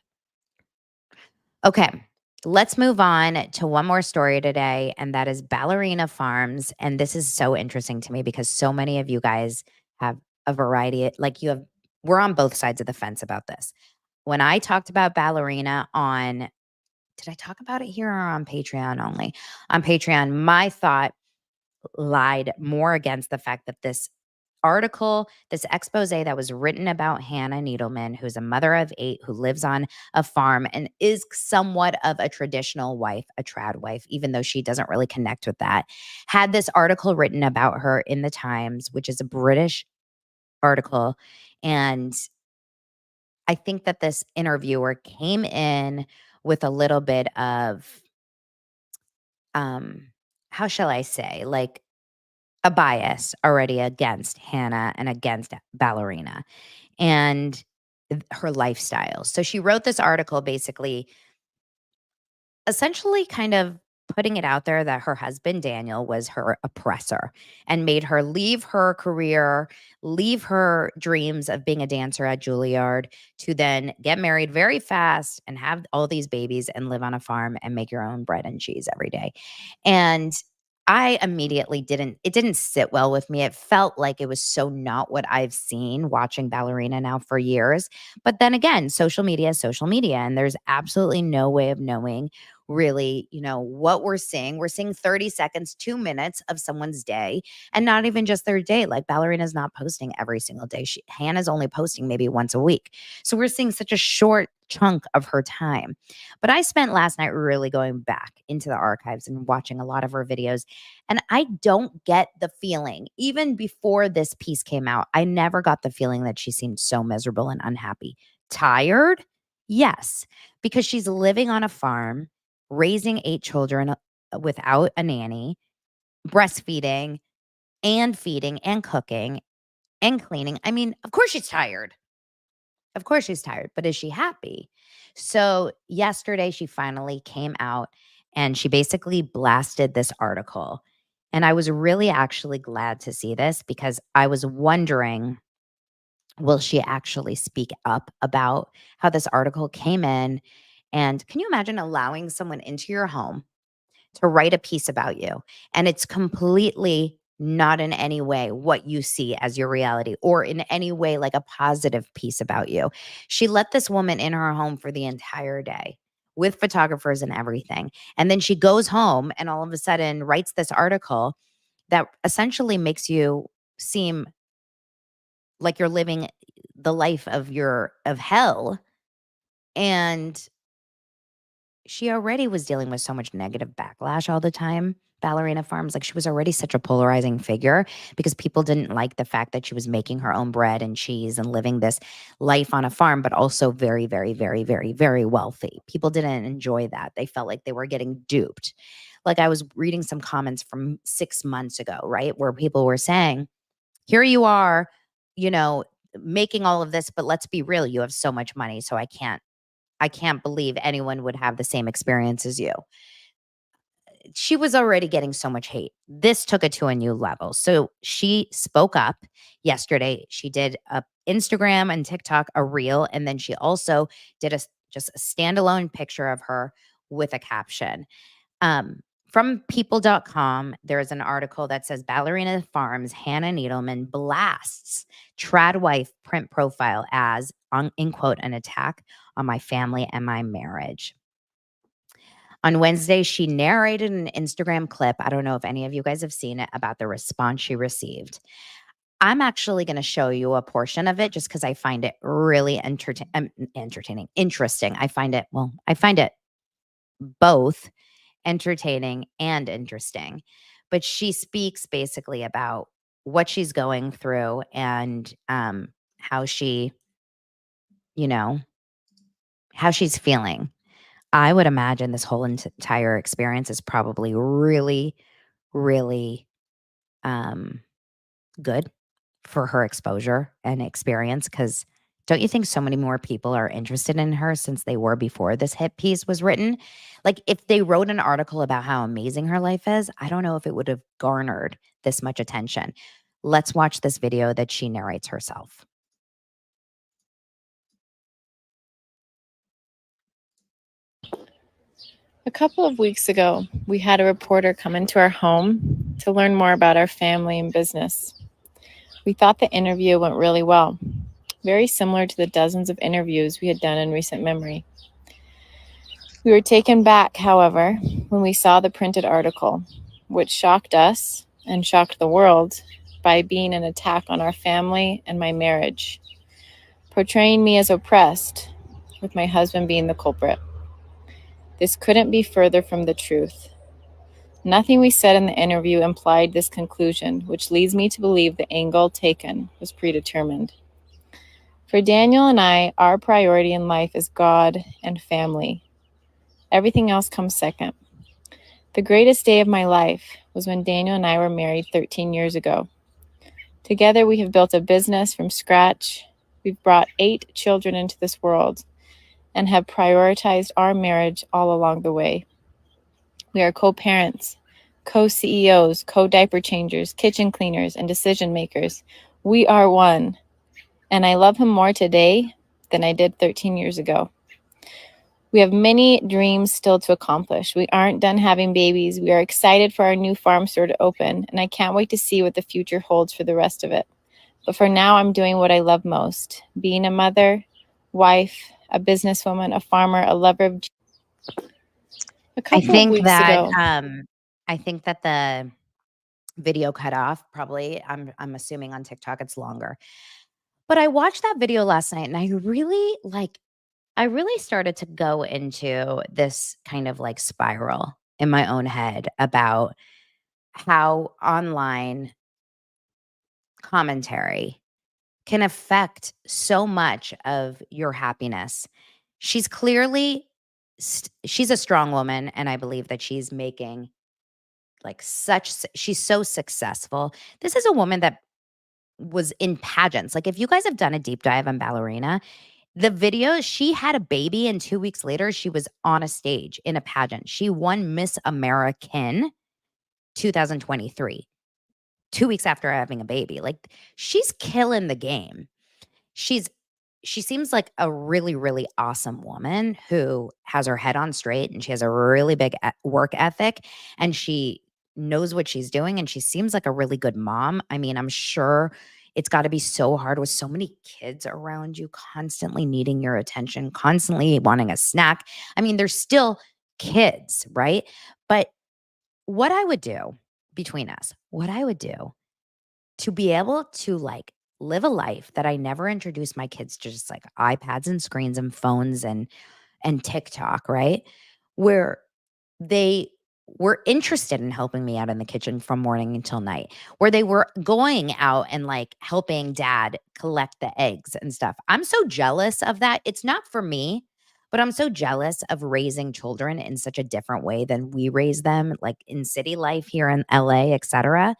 Okay, let's move on to one more story today, and that is Ballerina Farms. And this is so interesting to me because so many of you guys have a variety, like we're on both sides of the fence about this. When I talked about Ballerina did I talk about it here or on Patreon only? On Patreon, my thought lied more against the fact that this article, this expose that was written about Hannah Needleman, who's a mother of 8 who lives on a farm and is somewhat of a traditional wife, a trad wife, even though she doesn't really connect with that, had this article written about her in the Times, which is a British article. And I think that this interviewer came in with a little bit of, how shall I say, like a bias already against Hannah and against Ballerina and her lifestyle. So she wrote this article basically essentially kind of putting it out there that her husband Daniel was her oppressor and made her leave her career, leave her dreams of being a dancer at Juilliard to then get married very fast and have all these babies and live on a farm and make your own bread and cheese every day. And I immediately it didn't sit well with me. It felt like it was so not what I've seen watching Ballerina now for years. But then again, social media is social media, and there's absolutely no way of knowing really, what we're seeing. We're seeing 30 seconds, 2 minutes of someone's day, and not even just their day. Like, Ballerina's not posting every single day. Hannah's only posting maybe once a week. So we're seeing such a short chunk of her time. But I spent last night really going back into the archives and watching a lot of her videos. And I don't get the feeling, even before this piece came out, I never got the feeling that she seemed so miserable and unhappy. Tired? Yes, because she's living on a farm, raising 8 children without a nanny, breastfeeding and feeding and cooking and cleaning. I mean, of course she's tired. Of course she's tired, but is she happy? So yesterday she finally came out and she basically blasted this article. And I was really actually glad to see this because I was wondering, will she actually speak up about how this article came in? And can you imagine allowing someone into your home to write a piece about you, and it's completely not in any way what you see as your reality or in any way like a positive piece about you. She let this woman in her home for the entire day with photographers and everything. And then she goes home and all of a sudden writes this article that essentially makes you seem like you're living the life of hell. And she already was dealing with so much negative backlash all the time. Ballerina Farms, like she was already such a polarizing figure because people didn't like the fact that she was making her own bread and cheese and living this life on a farm, but also very, very, very, very, very wealthy. People didn't enjoy that. They felt like they were getting duped. Like I was reading some comments from 6 months ago, right? Where people were saying, here you are, you know, making all of this, but let's be real, you have so much money. So I can't believe anyone would have the same experience as you. She was already getting so much hate. This took it to a new level. So she spoke up yesterday. She did a Instagram and TikTok a reel, and then she also did just a standalone picture of her with a caption. Um, from people.com, there is an article that says Ballerina Farms Hannah Needleman blasts trad wife print profile as, in quote, an attack on my family and my marriage. On Wednesday, she narrated an Instagram clip. I don't know if any of you guys have seen it about the response she received. I'm actually going to show you a portion of it just because I find it really entertaining, interesting. I find it both entertaining and interesting. But she speaks basically about what she's going through and how she, you know, how she's feeling. I would imagine this whole entire experience is probably really, really um, good for her exposure and experience. Because don't you think so many more people are interested in her since they were before this hit piece was written? Like, if they wrote an article about how amazing her life is, I don't know if it would have garnered this much attention. Let's watch this video that she narrates herself. A couple of weeks ago, we had a reporter come into our home to learn more about our family and business. We thought the interview went really well, very similar to the dozens of interviews we had done in recent memory. We were taken back, however, when we saw the printed article, which shocked us and shocked the world by being an attack on our family and my marriage, portraying me as oppressed, with my husband being the culprit. This couldn't be further from the truth. Nothing we said in the interview implied this conclusion, which leads me to believe the angle taken was predetermined. For Daniel and I, our priority in life is God and family. Everything else comes second. The greatest day of my life was when Daniel and I were married 13 years ago. Together, we have built a business from scratch. We've brought 8 children into this world and have prioritized our marriage all along the way. We are co-parents, co-CEOs, co-diaper changers, kitchen cleaners, and decision makers. We are one. And I love him more today than I did 13 years ago. We have many dreams still to accomplish. We aren't done having babies. We are excited for our new farm store to open, and I can't wait to see what the future holds for the rest of it. But for now, I'm doing what I love most, being a mother, wife, a businesswoman, a farmer, a lover of a I couple of think weeks that ago. I think that the video cut off probably. I'm assuming on TikTok it's longer. But I watched that video last night and I really started to go into this kind of like spiral in my own head about how online commentary can affect so much of your happiness. She's clearly she's a strong woman and I believe that she's making like she's so successful. This is a woman that was in pageants. Like if you guys have done a deep dive on Ballerina, the video, she had a baby and 2 weeks later she was on a stage in a pageant. She won Miss American 2023, 2 weeks after having a baby. Like she's killing the game. She's she seems like a really, really awesome woman who has her head on straight and she has a really big work ethic and she knows what she's doing and she seems like a really good mom. I mean, I'm sure it's got to be so hard with so many kids around you, constantly needing your attention, constantly wanting a snack. I mean, they're still kids, right? But what I would do between us, what I would do to be able to like live a life that I never introduced my kids to, just like iPads and screens and phones and TikTok, right? where they were interested in helping me out in the kitchen from morning until night, where they were going out and like helping dad collect the eggs and stuff. I'm so jealous of that. It's not for me, but I'm so jealous of raising children in such a different way than we raise them, like in city life here in LA, etc.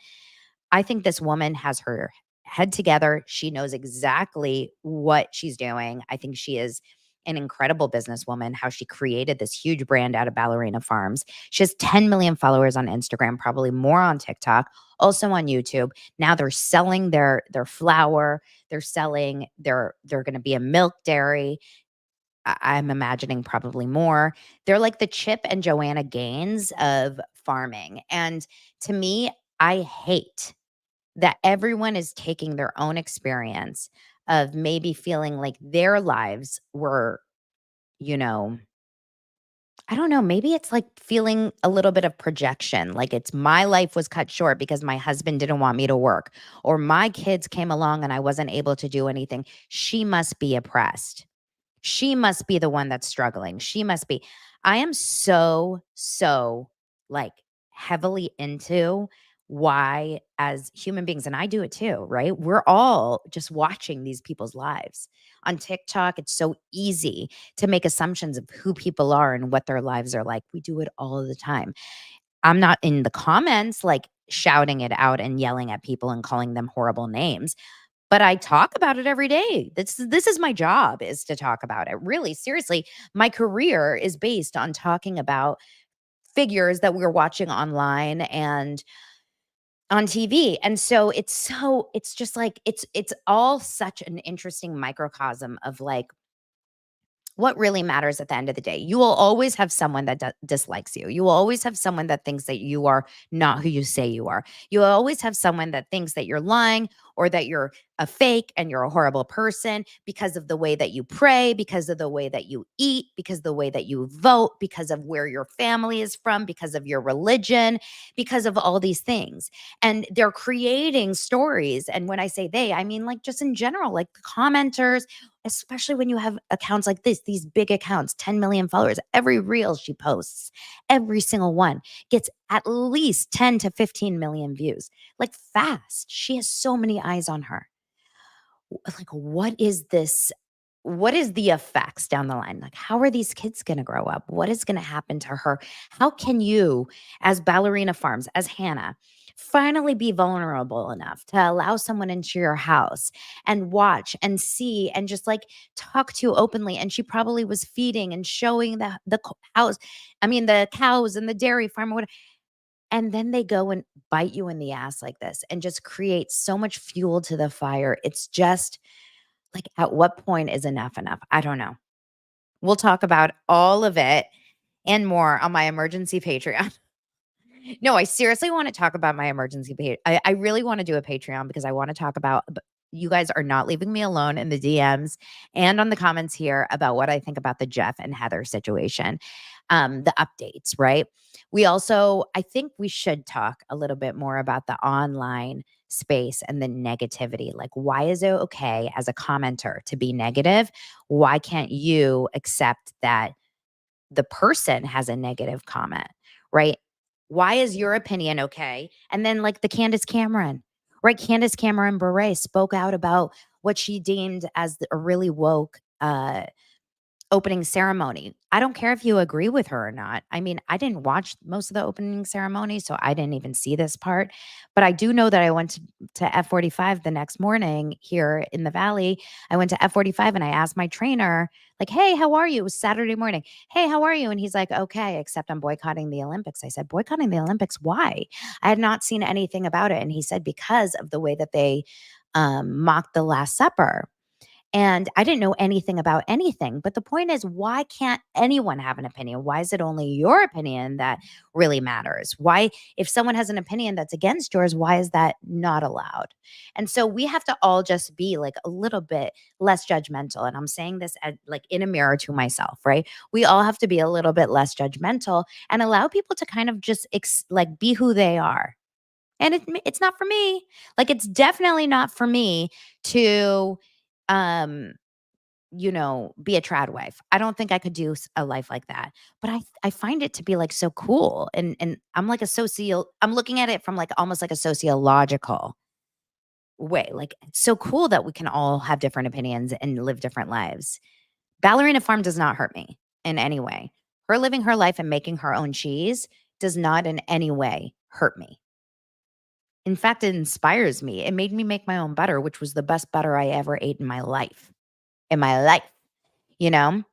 I think this woman has her head together. She knows exactly what she's doing. I think she is an incredible businesswoman, how she created this huge brand out of Ballerina Farms. She has 10 million followers on Instagram, probably more on TikTok, also on YouTube. Now they're selling their flour, they're selling they're going to be a milk dairy. I'm imagining probably more. They're like the Chip and Joanna Gaines of farming. And to me, I hate that everyone is taking their own experience of maybe feeling like their lives were, you know, I don't know, maybe it's like feeling a little bit of projection, like it's my life was cut short because my husband didn't want me to work, or my kids came along and I wasn't able to do anything. She must be oppressed. She must be the one that's struggling. She must be. I am so like heavily into why, as human beings, and I do it too, right? We're all just watching these people's lives. On TikTok, it's so easy to make assumptions of who people are and what their lives are like. We do it all the time. I'm not in the comments like shouting it out and yelling at people and calling them horrible names, but I talk about it every day. This is my job, is to talk about it. Really, seriously, my career is based on talking about figures that we're watching online and on TV. And so it's just like it's all such an interesting microcosm of like what really matters at the end of the day. You will always have someone that dislikes you. You will always have someone that thinks that you are not who you say you are. You will always have someone that thinks that you're lying or that you're a fake and you're a horrible person because of the way that you pray, because of the way that you eat, because of the way that you vote, because of where your family is from, because of your religion, because of all these things. And they're creating stories. And when I say they, I mean like just in general, like the commenters, especially when you have accounts like this, these big accounts, 10 million followers. Every reel she posts, every single one gets at least 10 to 15 million views. Like fast. She has so many eyes on her. Like, what is this? What is the effects down the line? Like, how are these kids going to grow up? What is going to happen to her? How can you, as Ballerina Farms, as Hannah, finally be vulnerable enough to allow someone into your house and watch and see and just like talk to you openly? And she probably was feeding and showing house, I mean, the cows and the dairy farm, or whatever. And then they go and bite you in the ass like this and just create so much fuel to the fire. It's just like, at what point is enough enough? I don't know. We'll talk about all of it and more on my emergency Patreon. No, I seriously want to talk about my emergency page. I really want to do a Patreon because I want to talk about, you guys are not leaving me alone in the DMs and on the comments here about what I think about the Jeff and Heather situation, the updates, right? We also, I think we should talk a little bit more about the online space and the negativity. Like, why is it okay as a commenter to be negative? Why can't you accept that the person has a negative comment, right? Why is your opinion okay? And then like the Candace Cameron, right? Candace Cameron Bure spoke out about what she deemed as a really woke opening ceremony. I don't care if you agree with her or not. I mean, I didn't watch most of the opening ceremony, so I didn't even see this part. But I do know that I went to F45 the next morning here in the Valley. I went to F45 and I asked my trainer, like, hey, how are you? It was Saturday morning. Hey, how are you? And he's like, okay, except I'm boycotting the Olympics. I said, boycotting the Olympics? Why? I had not seen anything about it. And he said, because of the way that they mocked the Last Supper. And I didn't know anything about anything. But the point is, why can't anyone have an opinion? Why is it only your opinion that really matters? Why, if someone has an opinion that's against yours, why is that not allowed? And so we have to all just be like a little bit less judgmental. And I'm saying this like in a mirror to myself, right? We all have to be a little bit less judgmental and allow people to kind of just like be who they are. And it's not for me. Like, it's definitely not for me to um be a trad wife. I don't think I could do a life like that. But I find it to be like so cool. And I'm like I'm looking at it from like almost like a sociological way. Like it's so cool that we can all have different opinions and live different lives. Ballerina Farm does not hurt me in any way. Her living her life and making her own cheese does not in any way hurt me. In fact, it inspires me. It made me make my own butter, which was the best butter I ever ate in my life. In my life, you know?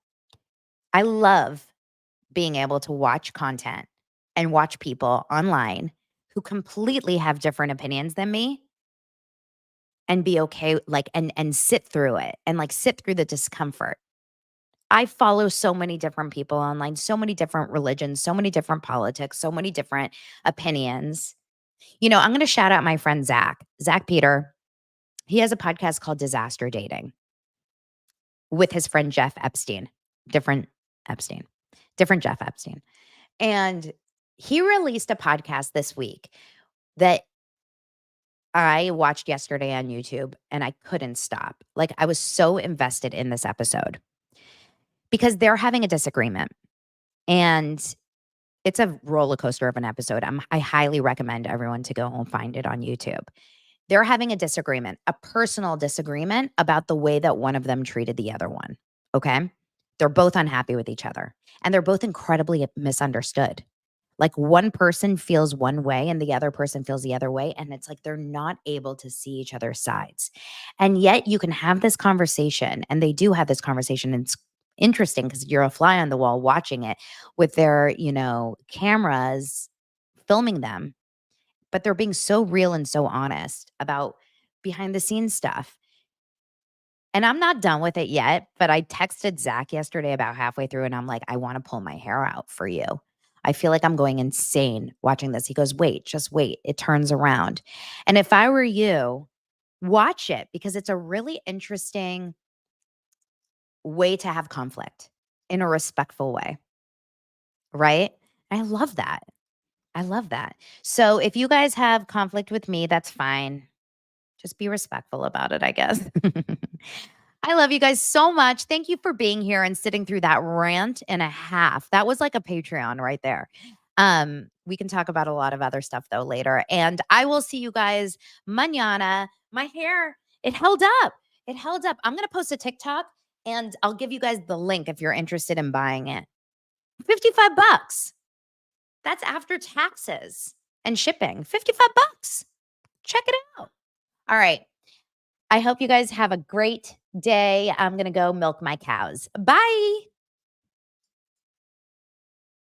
I love being able to watch content and watch people online who completely have different opinions than me and be okay, like, and sit through it and like sit through the discomfort. I follow so many different people online, so many different religions, so many different politics, so many different opinions. I'm going to shout out my friend Zach Peter. He has a podcast called Disaster Dating with his friend Jeff Epstein, different Epstein, different Jeff Epstein. And he released a podcast this week that I watched yesterday on YouTube and I couldn't stop. Like I was so invested in this episode because they're having a disagreement and it's a roller coaster of an episode. I highly recommend everyone to go and find it on YouTube. They're having a disagreement, a personal disagreement about the way that one of them treated the other one. Okay. They're both unhappy with each other and they're both incredibly misunderstood. Like one person feels one way and the other person feels the other way. And it's like they're not able to see each other's sides. And yet you can have this conversation, and they do have this conversation. And it's interesting because you're a fly on the wall watching it with their, cameras filming them. But they're being so real and so honest about behind the scenes stuff. And I'm not done with it yet, but I texted Zach yesterday about halfway through and I'm like, I want to pull my hair out for you. I feel like I'm going insane watching this. He goes, wait, just wait. It turns around. And if I were you, watch it because it's a really interesting way to have conflict in a respectful way. Right? I love that. I love that. So if you guys have conflict with me, that's fine. Just be respectful about it, I guess. I love you guys so much. Thank you for being here and sitting through that rant and a half. That was like a Patreon right there. We can talk about a lot of other stuff though later. And I will see you guys mañana. My hair, it held up. It held up. I'm going to post a TikTok and I'll give you guys the link if you're interested in buying it. $55. That's after taxes and shipping. $55. Check it out. All right. I hope you guys have a great day. I'm going to go milk my cows. Bye.